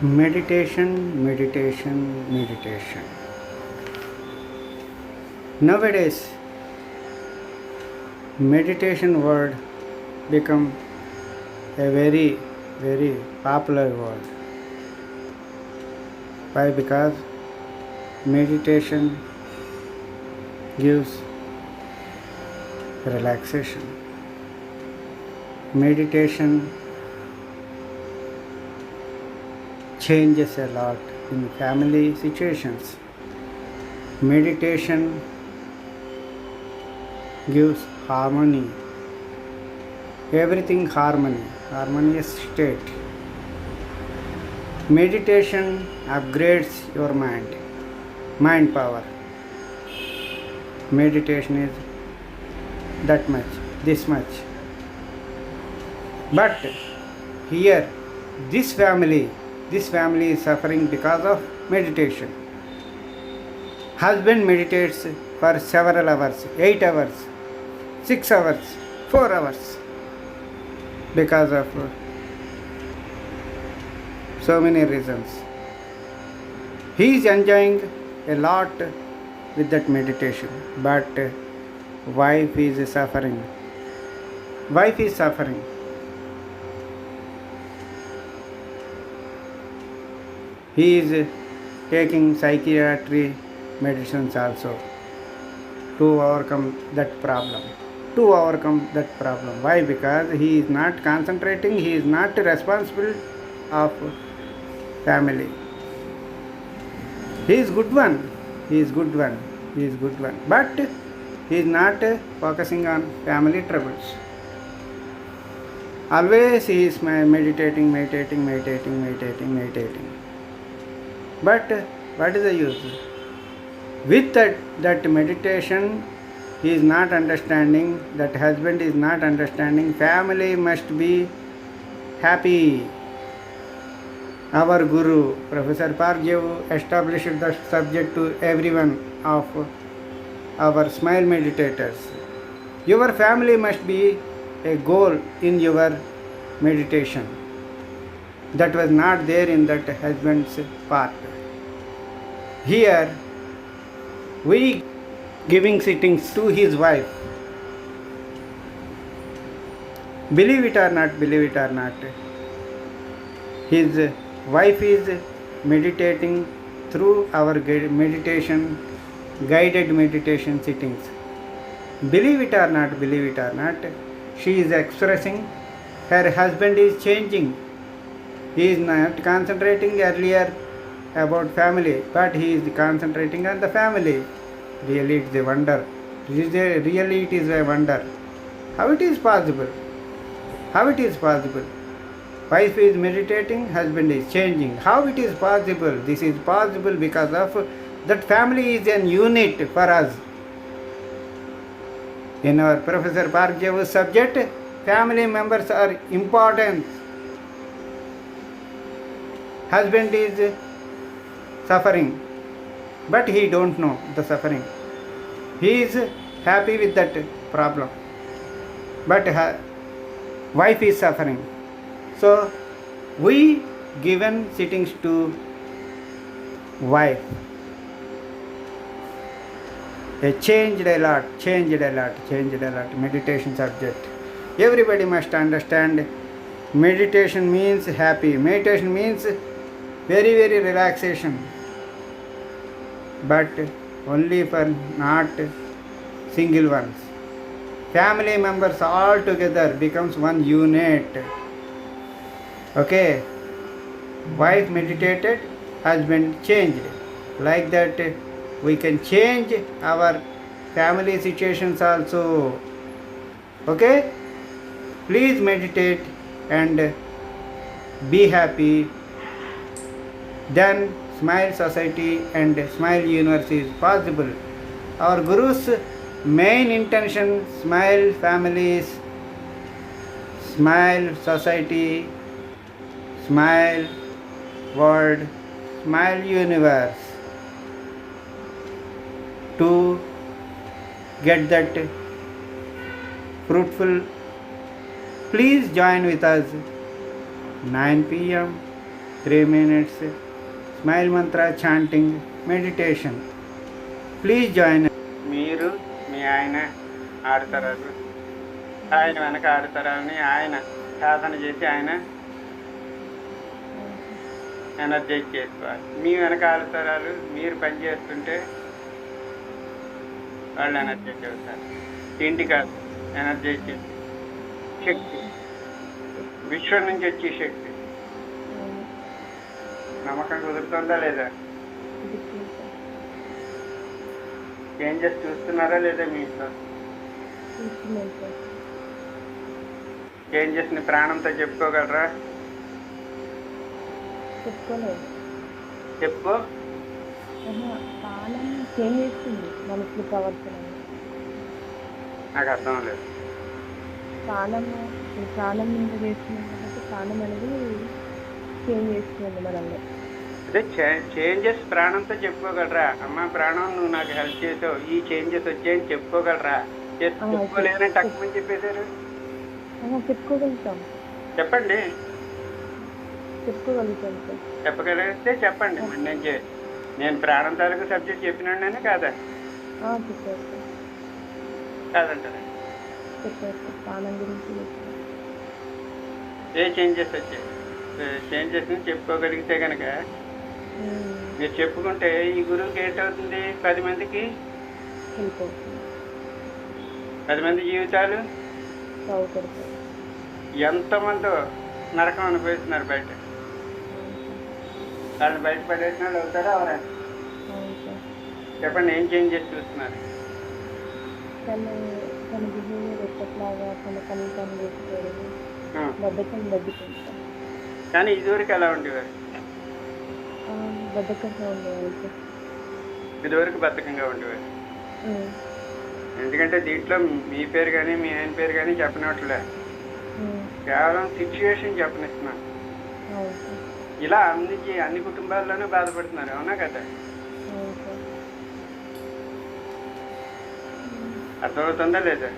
Meditation, meditation, meditation. Nowadays, meditation word become a very, very popular word. Why? Because meditation gives relaxation. Meditation changes a lot in family situations. Meditation gives harmony, everything harmony, harmonious state. Meditation upgrades your mind power. Meditation is that much, this much. But here, this family is suffering because of meditation. Husband meditates for several hours, 8 hours, 6 hours, 4 hours, because of so many reasons. He is enjoying a lot with that meditation, but wife is suffering. Wife is suffering. He is taking psychiatry medicines also to overcome that problem. Why? Because he is not concentrating, he is not responsible of family. He is good one, but he is not focusing on family troubles. Always he is meditating. But what is the use? With that meditation, he is not understanding, that husband is not understanding, family must be happy. Our Guru, Professor Parjev, established the subject to everyone of our smile meditators. Your family must be a goal in your meditation. That was not there in that husband's part. Here, we giving sittings to his wife. Believe it or not, his wife is meditating through our guided meditation sittings. Believe it or not, she is expressing her husband is changing. He is not concentrating earlier about family, but he is concentrating on the family. Really, it is a wonder. Really, it is a wonder. How it is possible? Wife is meditating, husband is changing. How it is possible? This is possible because of that family is an unit for us. In our Professor Parjeva's subject, family members are important. Husband is suffering, but he don't know the suffering. He is happy with that problem, but wife is suffering. So we given sittings to wife. Changed a lot. Meditation subject. Everybody must understand. Meditation means happy. Meditation means very, very relaxation. But only for not single ones. Family members all together becomes one unit. Okay. Wife meditated, husband changed. Like that, we can change our family situations also. Okay? Please meditate and be happy. Then Smile Society and Smile Universe is possible. Our Guru's main intention: smile families, smile society, smile world, smile universe. To get that fruitful, please join with us 9 p.m. 3 minutes smile Mantra chanting meditation. Please join. మీరు మీ ఆయన ఆడతారు, ఆయన వెనక ఆడతారని ఆయన సాధన చేసి ఆయన energise చేసుకోవాలి. మీ వెనక ఆడతారాలు మీరు పని చేస్తుంటే వాళ్ళు ఎనర్జైజ్ అవుతారు. ఇంటి కాదు, ఎనర్జైజ్ చేసి శక్తి, విశ్వం నుంచి వచ్చే శక్తి. నమ్మకం కుదురుతుందా లేదా? చేంజెస్ చూస్తున్నారా లేదా మీ ఇంట్లో? చేంజెస్ని ప్రాణంతో చెప్పుకోగలరా? చెప్పుకోలేదు. చెప్పుకో. కాలం చేంజ్ చేస్తుంది మనుషులు ప్రవర్తన. నాకు అర్థం లేదు. కాలం మీద చేస్తున్నాం కాబట్టి కాలం అనేది చేంజ్ చేస్తుంది మనల్ని. అదే చేంజెస్ ప్రాణంతో చెప్పుకోగలరా? అమ్మ ప్రాణం, నువ్వు నాకు హెల్ప్ చేసావు, ఈ చేంజెస్ వచ్చాయని చెప్పుకోగలరా? చెప్పుకోలేదని తక్కువని చెప్పేశారు. చెప్పుకోగలుగుతాం. చెప్పండి. చెప్పుకోగలుగుతాం సార్. చెప్పగలిగితే చెప్పండి. మరి నేను ప్రాణం తాలూకు సబ్జెక్ట్ చెప్పినానే కాదా? చెప్పారు సార్. కాదంటారా? చెప్పారు సార్. ప్రాణం గురించి ఏ చేంజెస్ వచ్చాయి? చేంజెస్ని చెప్పుకోగలిగితే కనుక మీరు చెప్పుకుంటే ఈ గురువుకి ఏంటవుతుంది? 10 మందికి, 10 మంది జీవితాలు ఎంతమందో నరకం అనుభవిస్తున్నారు బయట. వాళ్ళని బయట పడేసిన వాళ్ళు అవుతారా అవరా? చెప్పండి, ఏం చేంజెస్ చూస్తున్నారు? తన బిహేవియర్ ఎప్పట్లాగా తన పని పని చేసుకోవడం, బద్దకం. కానీ ఇదివరకు ఎలా ఉండేవారు? బద్దకంగా ఉండేవారు. ఇదివరకు బద్ధకంగా ఉండేవారు. ఎందుకంటే దీంట్లో మీ పేరు కానీ మీ ఆయన పేరు కానీ చెప్పనట్లే, కేవలం సిచ్యువేషన్ చెప్పనిస్తున్నాను. ఇలా అన్ని కుటుంబాల్లోనూ బాధపడుతున్నారు, అవునా కదా? అర్థమవుతుందా లేదా?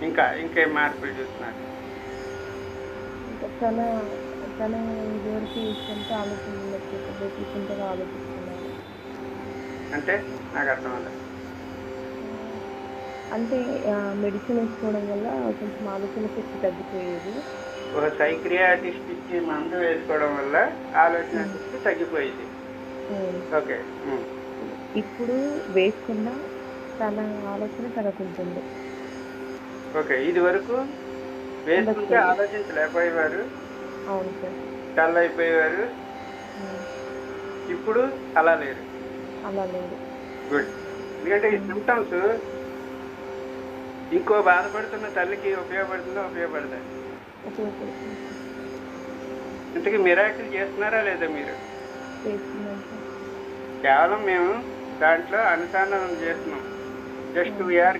ఇంకేం మార్పులు చూస్తున్నారు? తన ఇదివరకు సొంత ఆలోచనలు ఆలోచిస్తున్నారు. అంటే నాకు అర్థం అవ్వలేదు. అంటే మెడిసిన్ వేసుకోవడం వల్ల కొంచెం ఆలోచన శక్తి తగ్గిపోయేది. ఒక సైక్రియాటిస్ట్ ఇచ్చి మందు వేసుకోవడం వల్ల ఆలోచన శక్తి తగ్గిపోయేది. ఓకే. ఇప్పుడు వేసుకున్నా తన ఆలోచన తగ్గుతుంది. ఓకే. ఇది వరకు వేసుకుంటే ఆలోచించలేకపోయేవారు, అవును సార్, డల్ అయిపోయేవారు. ఇప్పుడు అలా లేరు. గుడ్. ఎందుకంటే ఈ సిమ్టమ్స్ ఇంకో బాధపడుతున్న తల్లికి ఉపయోగపడతాయి. ఇంతకీ మిరాకిల్ చేస్తున్నారా లేదా మీరు? కేవలం మేము దాంట్లో అనుసంధానం చేస్తున్నాం. Just VR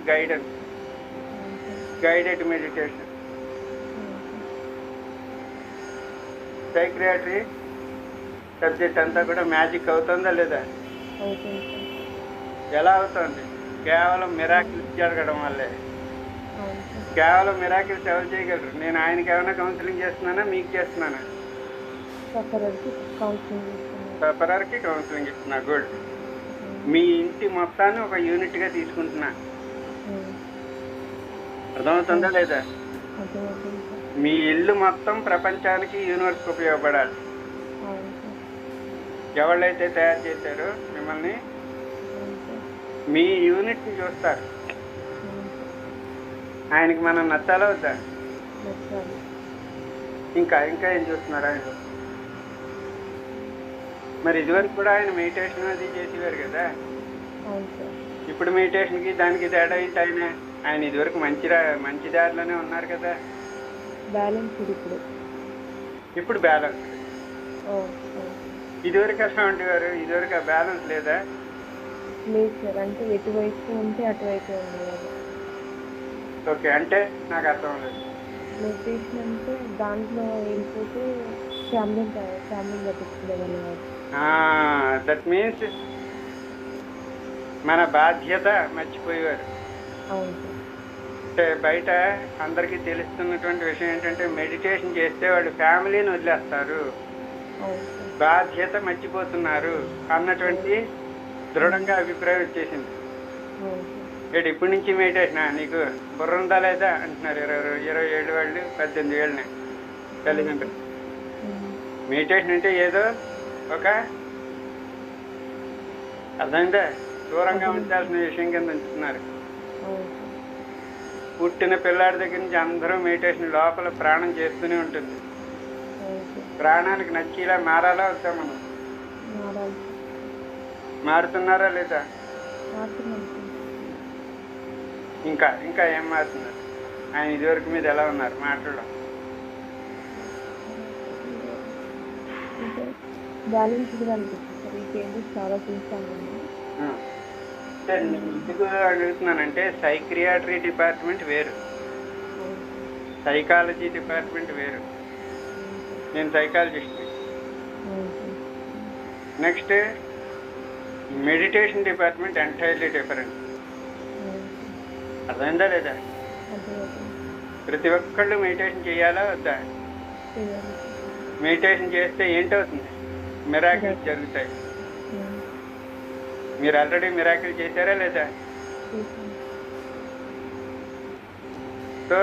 guided meditation. Psychiatry subject అంతా కూడా మ్యాజిక్ అవుతుందా లేదా? ఎలా అవుతుంది? కేవలం మిరాకిల్స్ జరగడం వల్లే. కేవలం మిరాకిల్స్ ఎవరు చేయగలరు? నేను ఆయనకి ఏమైనా కౌన్సిలింగ్ చేస్తున్నానా, మీకు చేస్తున్నానా? సఫరర్కి కౌన్సిలింగ్ ఇస్తున్నా. గుడ్. మీ ఇంటి మొత్తాన్ని ఒక యూనిట్గా తీసుకుంటున్నా. అర్థమవుతుందా లేదా? మీ ఇల్లు మొత్తం ప్రపంచానికి, యూనివర్స్కి ఉపయోగపడాలి. ఎవళ్ళైతే తయారు చేశారో మిమ్మల్ని, మీ యూనిట్ని చూస్తారు. ఆయనకి మనం నచ్చాలా వద్దా? ఇంకా ఏం చూస్తున్నారు ఆయన? మరి ఇదివరకు కూడా ఆయన మెడిటేషన్ అది చేసేవారు కదా. ఇప్పుడు మెడిటేషన్కి దానికి తేడా ఏంటి? ఆయన ఇదివరకు మంచి దారిలోనే ఉన్నారు కదా. ఇప్పుడు బ్యాలెన్స్. ఇదివరకు ఎలా ఉండేవారు? ఇదివరకు ఆ బ్యాలెన్స్ లేదా? లేదు సార్, అంటే ఎటువైపు ఉంటే అటువైపు ఉండేవారు. ఓకే. అంటే నాకు అర్థం లేదు. మెడిటేషన్ అంటే దాంట్లో వెళ్ళిపోతే ఫ్యామిలీ బతుకునేవారు. దట్ మీన్స్ మన బాధ్యత మర్చిపోయేవారు. అవును సార్. అంటే బయట అందరికీ తెలుస్తున్నటువంటి విషయం ఏంటంటే మెడిటేషన్ చేస్తే వాళ్ళు ఫ్యామిలీని వదిలేస్తారు, అవును సార్. బాధ్యత మర్చిపోతున్నారు అన్నటువంటి దృఢంగా అభిప్రాయం వచ్చేసింది. అవును సార్. ఏడు ఇప్పటి నుంచి మెడిటేషనా, నీకు బుర్ర ఉందా లేదా అంటున్నారు 27 వాళ్ళు 18 ఏళ్ళని తల్లిదండ్రులు. మెడిటేషన్ అంటే ఏదో ఒక అర్థమైందా దూరంగా ఉంచాల్సిన విషయం కింద ఉంచుతున్నారు. అవును సార్. పుట్టిన పిల్లాడి దగ్గర నుంచి అందరూ మెడిటేషన్ లోపల ప్రాణం చేస్తూనే ఉంటుంది. అవును సార్. ప్రాణానికి నచ్చేలా మారాలా వద్దా మనం? మారాలి. మారుతున్నారా లేదా? మారుతున్నాం సార్. ఇంకా ఇంకా ఏం మారుతున్నారు? ఆయన ఇదివరకు మీద ఎలా ఉన్నారు మాటల్లో? అంటే బ్యాలెన్స్డ్గా అనిపిస్తుంది సార్. ఈ చేంజెస్ చాలా చూస్తాను. అంటే నేను ఎందుకు అడుగుతున్నానంటే సైక్రియాట్రీ డిపార్ట్మెంట్ వేరు, సైకాలజీ డిపార్ట్మెంట్ వేరు. నేను సైకాలజిస్ట్ని. Next meditation department entirely different. అర్థమైందా లేదా? ప్రతి ఒక్కళ్ళు మెడిటేషన్ చేయాలా వద్దా? మెడిటేషన్ చేస్తే ఏంటవుతుంది? మిరాకిల్స్ జరుగుతాయి. మీరు ఆల్రెడీ మిరాకిల్ చేశారా లేదా? సో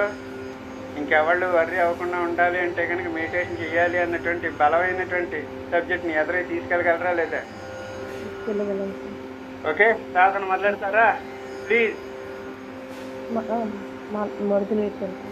ఇంకెవాళ్ళు వర్రీ అవ్వకుండా ఉండాలి అంటే కనుక మెడిటేషన్ చేయాలి అన్నటువంటి బలమైనటువంటి సబ్జెక్ట్ని ఎదురై తీసుకెళ్ళగలరా లేదా? ఓకే, సాధన మొదలెడతారా ప్లీజ్? మొదలు పెట్టండి.